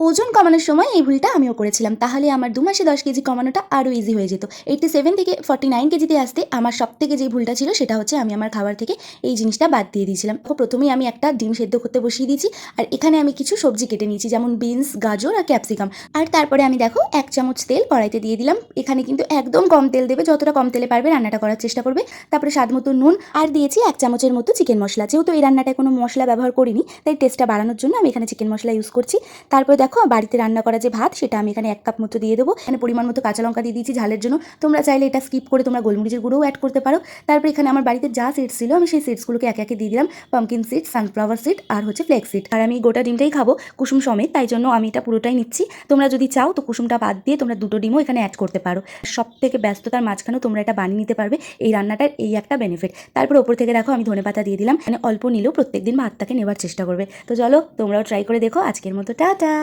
ওজন কমানোর সময় এই ভুলটা আমিও করেছিলাম, তাহলে আমার 2 মাসে 10 কেজি কমানোটা আরও ইজি হয়ে যেত। 87 থেকে 49 কেজিতে আসতে আমার সবথেকে যে ভুলটা ছিল সেটা হচ্ছে আমি আমার খাবার থেকে এই জিনিসটা বাদ দিয়ে দিয়েছিলাম। প্রথমেই আমি একটা ডিম সেদ্ধ করতে বসিয়ে দিয়েছি, আর এখানে আমি কিছু সবজি কেটে নিয়েছি, যেমন বিনস, গাজর আর ক্যাপসিকাম। আর তারপরে আমি দেখো 1 চামচ তেল কড়াইতে দিয়ে দিলাম। এখানে কিন্তু একদম কম তেল দেবে, যতটা কম তেলে পারবে রান্নাটা করার চেষ্টা করবে। তারপরে স্বাদ মতো নুন, আর দিয়েছি 1 চামচের মতো চিকেন মশলা। যেহেতু এই রান্নাটায় কোনো মশলা ব্যবহার করিনি, তাই টেস্টটা বাড়ানোর জন্য আমি এখানে চিকেন মশলা ইউজ করছি। তারপরে দেখো বাড়িতে রান্না করা যে ভাত, সেটা আমি এখানে 1 কাপ মতো দিয়ে দেবো। এখানে পরিমাণ মতো কাঁচা লঙ্কা দিয়ে দিয়েছি ঝালের জন্য। তোমরা চাইলে এটা স্কিপ করে তোমরা গোলমরিচের গুঁড়োও অ্যাড করতে পারো। তারপরে এখানে আমার বাড়িতে যা সিডস ছিল আমি সেই সিডসগুলোকে একে একে দিয়ে দিলাম। পাম্পকিন সিড, সানফ্লাওয়ার সিড আর হচ্ছে ফ্লেক্স সিড। আর আমি গোটা ডিমটাই খাবো কুসুম সমেত, তাই জন্য আমি এটা পুরোটাই নিচ্ছি। তোমরা যদি চাও তো কুসুমটা বাদ দিয়ে তোমরা 2টো ডিমও এখানে অ্যাড করতে পারো। সব থেকে ব্যস্ততার মাঝখানেও তোমরা এটা বানিয়ে নিতে পারবে। এই রান্নাটার এই একটা বেনিফিট। তারপর ওপর থেকে দেখো আমি ধনেপাতা দিয়ে দিলাম। মানে অল্প নিলেও প্রত্যেকদিন ভাতটাকে নেওয়ার চেষ্টা করবে। তো চলো তোমরাও ট্রাই করে দেখো। আজকের মতো টাটা।